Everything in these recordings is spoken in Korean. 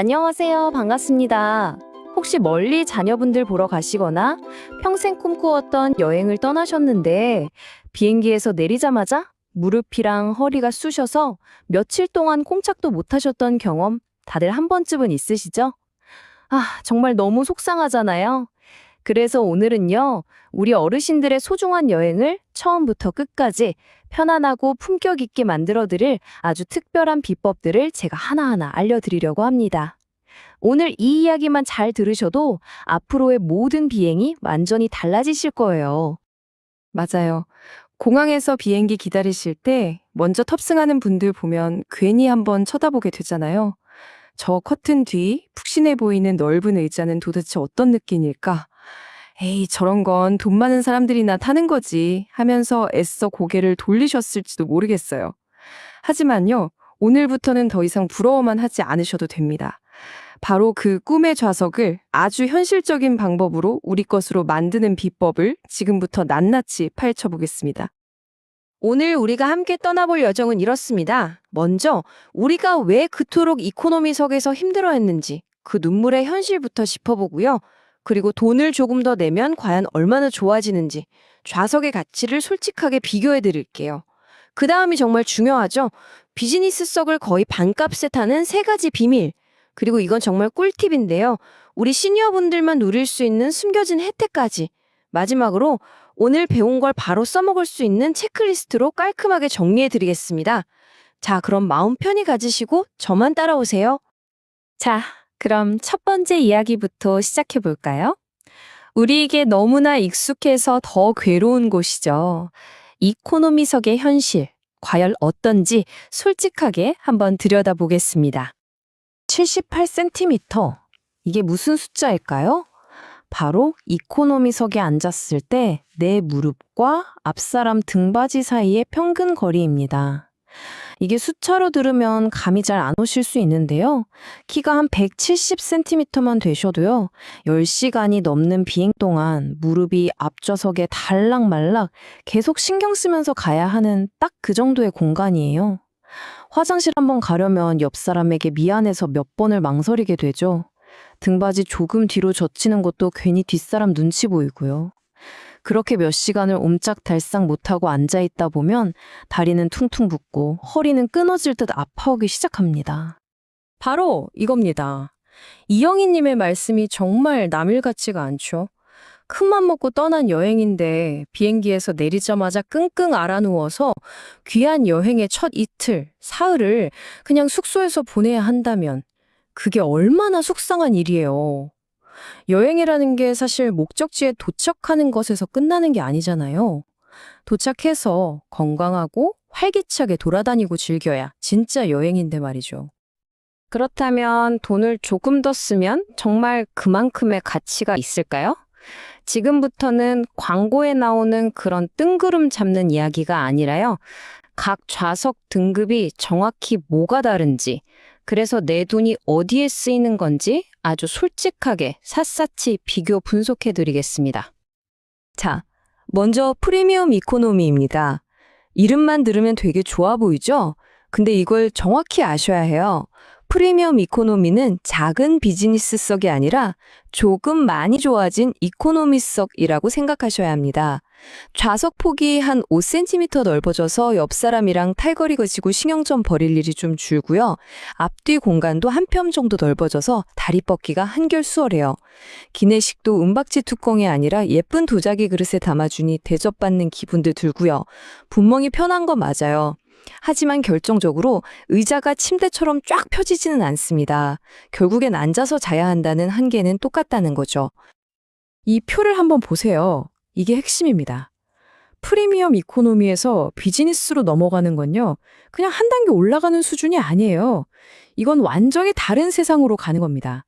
안녕하세요. 반갑습니다. 혹시 멀리 자녀분들 보러 가시거나 평생 꿈꾸었던 여행을 떠나셨는데 비행기에서 내리자마자 무릎이랑 허리가 쑤셔서 며칠 동안 꼼짝도 못 하셨던 경험 다들 한 번쯤은 있으시죠? 정말 너무 속상하잖아요. 그래서 오늘은요, 우리 어르신들의 소중한 여행을 처음부터 끝까지 편안하고 품격 있게 만들어드릴 아주 특별한 비법들을 제가 하나하나 알려드리려고 합니다. 오늘 이 이야기만 잘 들으셔도 앞으로의 모든 비행이 완전히 달라지실 거예요. 맞아요. 공항에서 비행기 기다리실 때 먼저 탑승하는 분들 보면 괜히 한번 쳐다보게 되잖아요. 저 커튼 뒤 푹신해 보이는 넓은 의자는 도대체 어떤 느낌일까? 에이, 저런 건 돈 많은 사람들이나 타는 거지 하면서 애써 고개를 돌리셨을지도 모르겠어요. 하지만요, 오늘부터는 더 이상 부러워만 하지 않으셔도 됩니다. 바로 그 꿈의 좌석을 아주 현실적인 방법으로 우리 것으로 만드는 비법을 지금부터 낱낱이 파헤쳐보겠습니다. 오늘 우리가 함께 떠나볼 여정은 이렇습니다. 먼저 우리가 왜 그토록 이코노미석에서 힘들어했는지 그 눈물의 현실부터 짚어보고요. 그리고 돈을 조금 더 내면 과연 얼마나 좋아지는지 좌석의 가치를 솔직하게 비교해 드릴게요. 그 다음이 정말 중요하죠. 비즈니스석을 거의 반값에 타는 세 가지 비밀. 그리고 이건 정말 꿀팁인데요. 우리 시니어분들만 누릴 수 있는 숨겨진 혜택까지. 마지막으로 오늘 배운 걸 바로 써먹을 수 있는 체크리스트로 깔끔하게 정리해 드리겠습니다. 자, 그럼 마음 편히 가지시고 저만 따라오세요. 자, 그럼 첫 번째 이야기부터 시작해 볼까요? 우리에게 너무나 익숙해서 더 괴로운 곳이죠. 이코노미석의 현실, 과연 어떤지 솔직하게 한번 들여다보겠습니다. 78cm. 이게 무슨 숫자일까요? 바로 이코노미석에 앉았을 때 내 무릎과 앞사람 등받이 사이의 평균 거리입니다. 이게 숫자로 들으면 감이 잘 안 오실 수 있는데요. 키가 한 170cm만 되셔도요. 10시간이 넘는 비행 동안 무릎이 앞좌석에 달락말락 계속 신경 쓰면서 가야 하는 딱 그 정도의 공간이에요. 화장실 한번 가려면 옆 사람에게 미안해서 몇 번을 망설이게 되죠. 등받이 조금 뒤로 젖히는 것도 괜히 뒷사람 눈치 보이고요. 그렇게 몇 시간을 옴짝달싹 못하고 앉아있다 보면 다리는 퉁퉁 붓고 허리는 끊어질 듯 아파오기 시작합니다. 바로 이겁니다. 이영희님의 말씀이 정말 남일 같지가 않죠. 큰맘 먹고 떠난 여행인데 비행기에서 내리자마자 끙끙 앓아누워서 귀한 여행의 첫 이틀, 사흘을 그냥 숙소에서 보내야 한다면 그게 얼마나 속상한 일이에요. 여행이라는 게 사실 목적지에 도착하는 것에서 끝나는 게 아니잖아요. 도착해서 건강하고 활기차게 돌아다니고 즐겨야 진짜 여행인데 말이죠. 그렇다면 돈을 조금 더 쓰면 정말 그만큼의 가치가 있을까요? 지금부터는 광고에 나오는 그런 뜬구름 잡는 이야기가 아니라요. 각 좌석 등급이 정확히 뭐가 다른지, 그래서 내 돈이 어디에 쓰이는 건지 아주 솔직하게 샅샅이 비교 분석해 드리겠습니다. 자, 먼저 프리미엄 이코노미입니다. 이름만 들으면 되게 좋아 보이죠? 근데 이걸 정확히 아셔야 해요. 프리미엄 이코노미는 작은 비즈니스석이 아니라 조금 많이 좋아진 이코노미석이라고 생각하셔야 합니다. 좌석 폭이 한 5cm 넓어져서 옆 사람이랑 탈거리 거지고 신경 좀 버릴 일이 좀 줄고요. 앞뒤 공간도 한 뼘 정도 넓어져서 다리 뻗기가 한결 수월해요. 기내식도 은박지 뚜껑이 아니라 예쁜 도자기 그릇에 담아주니 대접받는 기분도 들고요. 분명히 편한 건 맞아요. 하지만 결정적으로 의자가 침대처럼 쫙 펴지지는 않습니다. 결국엔 앉아서 자야 한다는 한계는 똑같다는 거죠. 이 표를 한번 보세요. 이게 핵심입니다. 프리미엄 이코노미에서 비즈니스로 넘어가는 건요, 그냥 한 단계 올라가는 수준이 아니에요. 이건 완전히 다른 세상으로 가는 겁니다.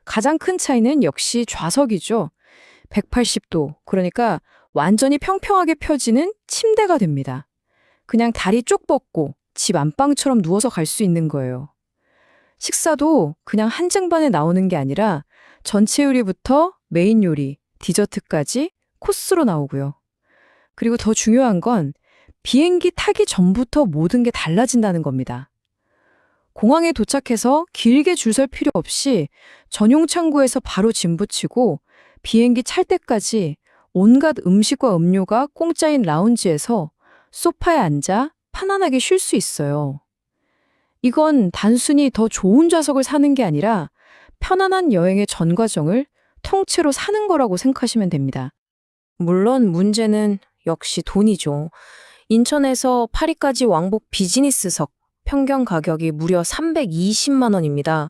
가장 큰 차이는 역시 좌석이죠. 180도, 그러니까 완전히 평평하게 펴지는 침대가 됩니다. 그냥 다리 쭉 뻗고 집 안방처럼 누워서 갈 수 있는 거예요. 식사도 그냥 한 쟁반에 나오는 게 아니라 전체 요리부터 메인 요리, 디저트까지 코스로 나오고요. 그리고 더 중요한 건 비행기 타기 전부터 모든 게 달라진다는 겁니다. 공항에 도착해서 길게 줄 설 필요 없이 전용 창구에서 바로 짐 붙이고 비행기 찰 때까지 온갖 음식과 음료가 공짜인 라운지에서 소파에 앉아 편안하게 쉴 수 있어요. 이건 단순히 더 좋은 좌석을 사는 게 아니라 편안한 여행의 전 과정을 통째로 사는 거라고 생각하시면 됩니다. 물론 문제는 역시 돈이죠. 인천에서 파리까지 왕복 비즈니스석 평균 가격이 무려 320만 원입니다.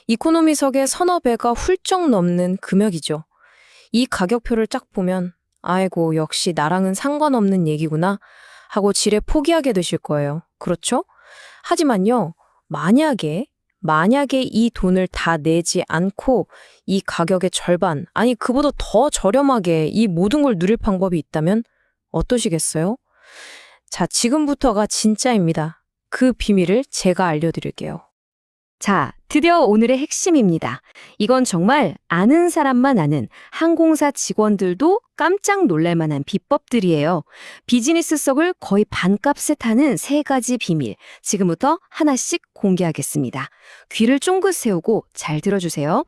이코노미석의 서너 배가 훌쩍 넘는 금액이죠. 이 가격표를 쫙 보면 아이고 역시 나랑은 상관없는 얘기구나 하고 지레 포기하게 되실 거예요. 그렇죠? 하지만요. 만약에 이 돈을 다 내지 않고 이 가격의 절반, 아니 그보다 더 저렴하게 이 모든 걸 누릴 방법이 있다면 어떠시겠어요? 자, 지금부터가 진짜입니다. 그 비밀을 제가 알려드릴게요. 자, 드디어 오늘의 핵심입니다. 이건 정말 아는 사람만 아는 항공사 직원들도 깜짝 놀랄 만한 비법들이에요. 비즈니스석을 거의 반값에 타는 3가지 비밀. 지금부터 하나씩 공개하겠습니다. 귀를 쫑긋 세우고 잘 들어주세요.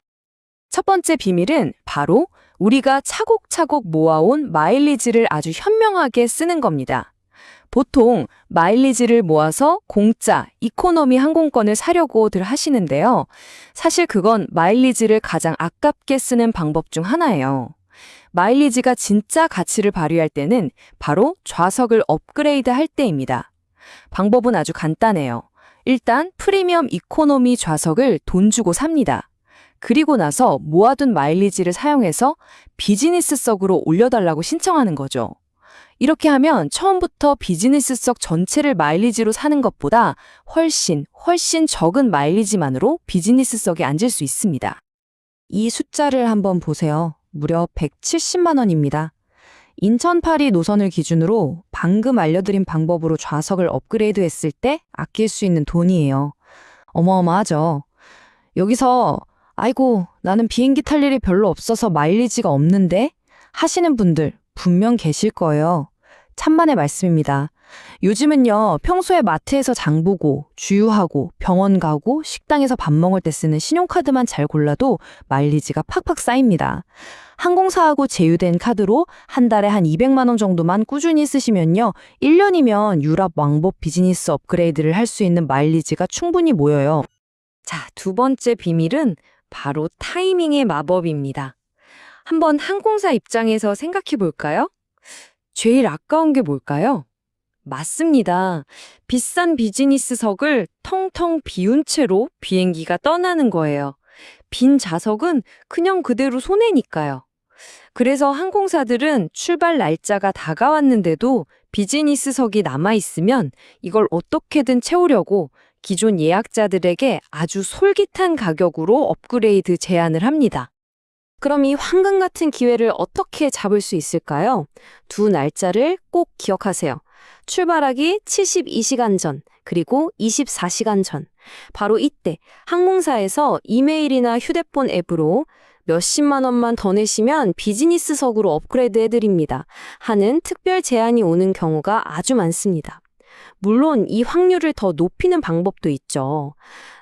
첫 번째 비밀은 바로 우리가 차곡차곡 모아온 마일리지를 아주 현명하게 쓰는 겁니다. 보통 마일리지를 모아서 공짜, 이코노미 항공권을 사려고들 하시는데요. 사실 그건 마일리지를 가장 아깝게 쓰는 방법 중 하나예요. 마일리지가 진짜 가치를 발휘할 때는 바로 좌석을 업그레이드 할 때입니다. 방법은 아주 간단해요. 일단 프리미엄 이코노미 좌석을 돈 주고 삽니다. 그리고 나서 모아둔 마일리지를 사용해서 비즈니스석으로 올려달라고 신청하는 거죠. 이렇게 하면 처음부터 비즈니스석 전체를 마일리지로 사는 것보다 훨씬 적은 마일리지만으로 비즈니스석에 앉을 수 있습니다. 이 숫자를 한번 보세요. 무려 170만 원입니다. 인천 파리 노선을 기준으로 방금 알려드린 방법으로 좌석을 업그레이드 했을 때 아낄 수 있는 돈이에요. 어마어마하죠. 여기서 아이고 나는 비행기 탈 일이 별로 없어서 마일리지가 없는데 하시는 분들 분명 계실 거예요. 찬만의 말씀입니다. 요즘은요, 평소에 마트에서 장 보고, 주유하고, 병원 가고, 식당에서 밥 먹을 때 쓰는 신용카드만 잘 골라도 마일리지가 팍팍 쌓입니다. 항공사하고 제휴된 카드로 한 달에 한 200만 원 정도만 꾸준히 쓰시면요, 1년이면 유럽 왕복 비즈니스 업그레이드를 할 수 있는 마일리지가 충분히 모여요. 자, 두 번째 비밀은 바로 타이밍의 마법입니다. 한번 항공사 입장에서 생각해 볼까요? 제일 아까운 게 뭘까요? 맞습니다. 비싼 비즈니스석을 텅텅 비운 채로 비행기가 떠나는 거예요. 빈 좌석은 그냥 그대로 손해니까요. 그래서 항공사들은 출발 날짜가 다가왔는데도 비즈니스석이 남아있으면 이걸 어떻게든 채우려고 기존 예약자들에게 아주 솔깃한 가격으로 업그레이드 제안을 합니다. 그럼 이 황금 같은 기회를 어떻게 잡을 수 있을까요? 두 날짜를 꼭 기억하세요. 출발하기 72시간 전, 그리고 24시간 전. 바로 이때 항공사에서 이메일이나 휴대폰 앱으로 몇십만 원만 더 내시면 비즈니스석으로 업그레이드 해드립니다. 하는 특별 제안이 오는 경우가 아주 많습니다. 물론 이 확률을 더 높이는 방법도 있죠.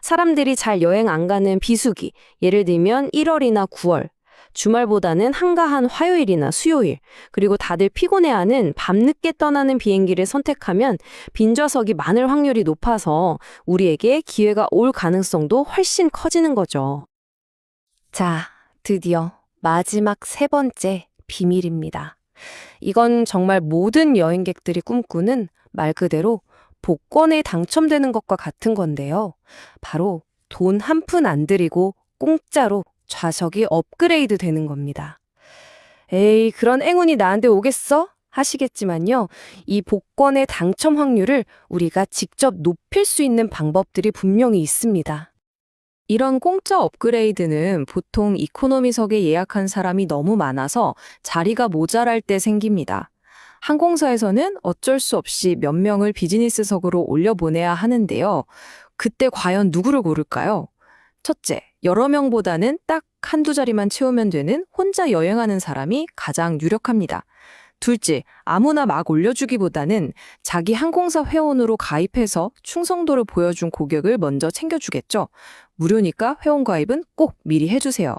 사람들이 잘 여행 안 가는 비수기, 예를 들면 1월이나 9월, 주말보다는 한가한 화요일이나 수요일, 그리고 다들 피곤해하는 밤늦게 떠나는 비행기를 선택하면 빈좌석이 많을 확률이 높아서 우리에게 기회가 올 가능성도 훨씬 커지는 거죠. 자, 드디어 마지막 3번째 비밀입니다. 이건 정말 모든 여행객들이 꿈꾸는 말 그대로 복권에 당첨되는 것과 같은 건데요. 바로 돈 한 푼 안 들이고 공짜로 좌석이 업그레이드 되는 겁니다. 에이, 그런 행운이 나한테 오겠어? 하시겠지만요. 이 복권의 당첨 확률을 우리가 직접 높일 수 있는 방법들이 분명히 있습니다. 이런 공짜 업그레이드는 보통 이코노미석에 예약한 사람이 너무 많아서 자리가 모자랄 때 생깁니다. 항공사에서는 어쩔 수 없이 몇 명을 비즈니스석으로 올려보내야 하는데요. 그때 과연 누구를 고를까요? 첫째, 여러 명보다는 딱 한두 자리만 채우면 되는 혼자 여행하는 사람이 가장 유력합니다. 둘째, 아무나 막 올려주기보다는 자기 항공사 회원으로 가입해서 충성도를 보여준 고객을 먼저 챙겨주겠죠. 무료니까 회원 가입은 꼭 미리 해주세요.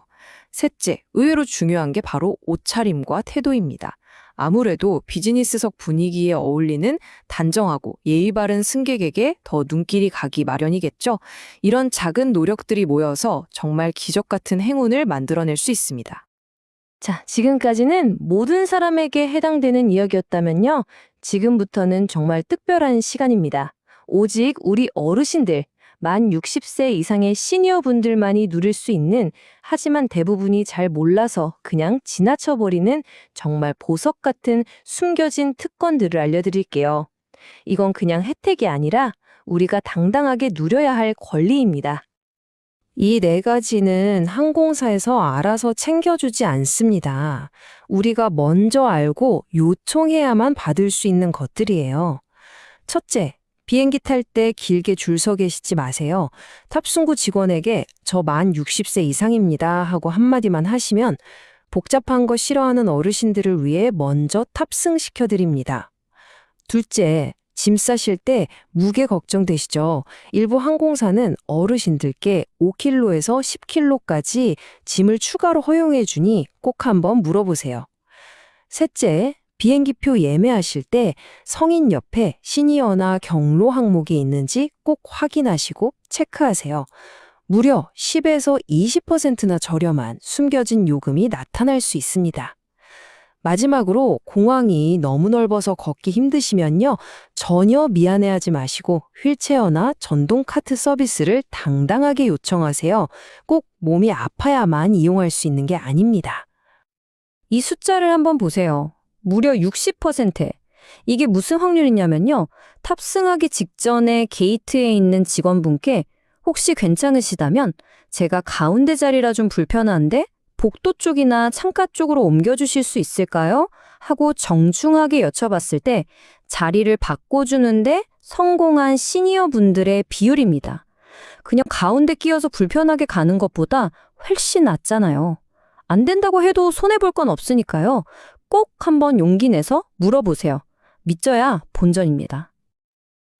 셋째, 의외로 중요한 게 바로 옷차림과 태도입니다. 아무래도 비즈니스석 분위기에 어울리는 단정하고 예의 바른 승객에게 더 눈길이 가기 마련이겠죠. 이런 작은 노력들이 모여서 정말 기적 같은 행운을 만들어낼 수 있습니다. 자, 지금까지는 모든 사람에게 해당되는 이야기였다면요. 지금부터는 정말 특별한 시간입니다. 오직 우리 어르신들, 만 60세 이상의 시니어 분들만이 누릴 수 있는, 하지만 대부분이 잘 몰라서 그냥 지나쳐버리는 정말 보석 같은 숨겨진 특권들을 알려드릴게요. 이건 그냥 혜택이 아니라 우리가 당당하게 누려야 할 권리입니다. 이 네 가지는 항공사에서 알아서 챙겨주지 않습니다. 우리가 먼저 알고 요청해야만 받을 수 있는 것들이에요. 첫째, 비행기 탈 때 길게 줄 서 계시지 마세요. 탑승구 직원에게 저 만 60세 이상입니다 하고 한마디만 하시면 복잡한 거 싫어하는 어르신들을 위해 먼저 탑승시켜드립니다. 둘째, 짐 싸실 때 무게 걱정되시죠? 일부 항공사는 어르신들께 5kg에서 10kg까지 짐을 추가로 허용해 주니 꼭 한번 물어보세요. 셋째, 비행기표 예매하실 때 성인 옆에 시니어나 경로 항목이 있는지 꼭 확인하시고 체크하세요. 무려 10에서 20%나 저렴한 숨겨진 요금이 나타날 수 있습니다. 마지막으로 공항이 너무 넓어서 걷기 힘드시면요. 전혀 미안해하지 마시고 휠체어나 전동 카트 서비스를 당당하게 요청하세요. 꼭 몸이 아파야만 이용할 수 있는 게 아닙니다. 이 숫자를 한번 보세요. 무려 60%. 이게 무슨 확률이냐면요. 탑승하기 직전에 게이트에 있는 직원분께 혹시 괜찮으시다면 제가 가운데 자리라 좀 불편한데 복도 쪽이나 창가 쪽으로 옮겨주실 수 있을까요? 하고 정중하게 여쭤봤을 때 자리를 바꿔주는데 성공한 시니어 분들의 비율입니다. 그냥 가운데 끼어서 불편하게 가는 것보다 훨씬 낫잖아요. 안 된다고 해도 손해볼 건 없으니까요. 꼭 한번 용기 내서 물어보세요. 믿져야 본전입니다.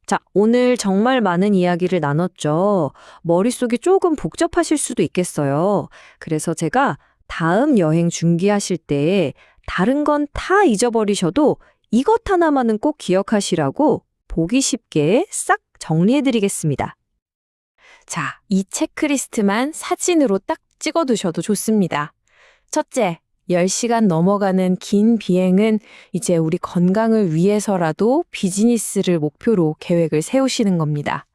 자, 오늘 정말 많은 이야기를 나눴죠. 머릿속이 조금 복잡하실 수도 있겠어요. 그래서 제가 다음 여행 준비하실 때 다른 건 다 잊어버리셔도 이것 하나만은 꼭 기억하시라고 보기 쉽게 싹 정리해드리겠습니다. 자, 이 체크리스트만 사진으로 딱 찍어두셔도 좋습니다. 첫째, 10시간 넘어가는 긴 비행은 이제 우리 건강을 위해서라도 비즈니스를 목표로 계획을 세우시는 겁니다.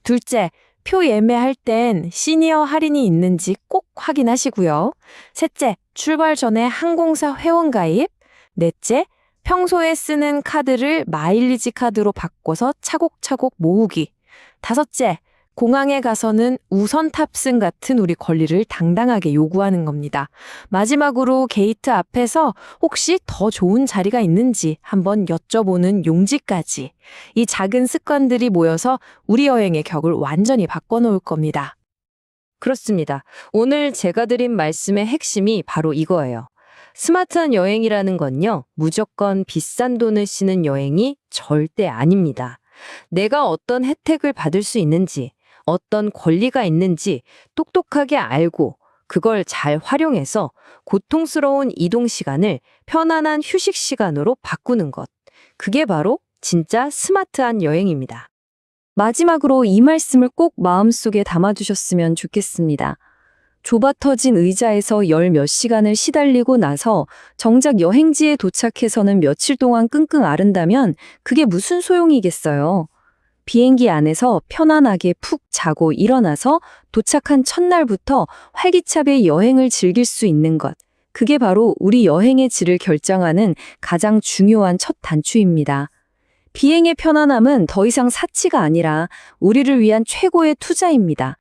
둘째, 표 예매할 땐 시니어 할인이 있는지 꼭 확인하시고요. 셋째, 출발 전에 항공사 회원 가입. 넷째, 평소에 쓰는 카드를 마일리지 카드로 바꿔서 차곡차곡 모으기. 다섯째, 공항에 가서는 우선 탑승 같은 우리 권리를 당당하게 요구하는 겁니다. 마지막으로 게이트 앞에서 혹시 더 좋은 자리가 있는지 한번 여쭤보는 용기까지. 이 작은 습관들이 모여서 우리 여행의 격을 완전히 바꿔놓을 겁니다. 그렇습니다. 오늘 제가 드린 말씀의 핵심이 바로 이거예요. 스마트한 여행이라는 건요, 무조건 비싼 돈을 쓰는 여행이 절대 아닙니다. 내가 어떤 혜택을 받을 수 있는지, 어떤 권리가 있는지 똑똑하게 알고 그걸 잘 활용해서 고통스러운 이동 시간을 편안한 휴식 시간으로 바꾸는 것. 그게 바로 진짜 스마트한 여행입니다. 마지막으로 이 말씀을 꼭 마음속에 담아두셨으면 좋겠습니다. 좁아 터진 의자에서 열 몇 시간을 시달리고 나서 정작 여행지에 도착해서는 며칠 동안 끙끙 앓는다면 그게 무슨 소용이겠어요. 비행기 안에서 편안하게 푹 자고 일어나서 도착한 첫날부터 활기차게 여행을 즐길 수 있는 것. 그게 바로 우리 여행의 질을 결정하는 가장 중요한 첫 단추입니다. 비행의 편안함은 더 이상 사치가 아니라 우리를 위한 최고의 투자입니다.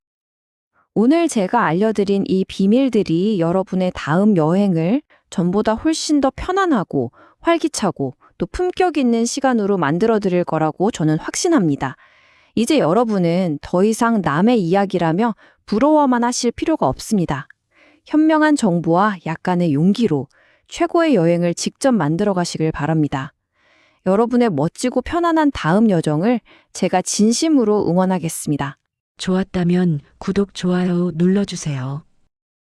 오늘 제가 알려드린 이 비밀들이 여러분의 다음 여행을 전보다 훨씬 더 편안하고 활기차고 또 품격 있는 시간으로 만들어 드릴 거라고 저는 확신합니다. 이제 여러분은 더 이상 남의 이야기라며 부러워만 하실 필요가 없습니다. 현명한 정보와 약간의 용기로 최고의 여행을 직접 만들어 가시길 바랍니다. 여러분의 멋지고 편안한 다음 여정을 제가 진심으로 응원하겠습니다. 좋았다면 구독, 좋아요 눌러주세요.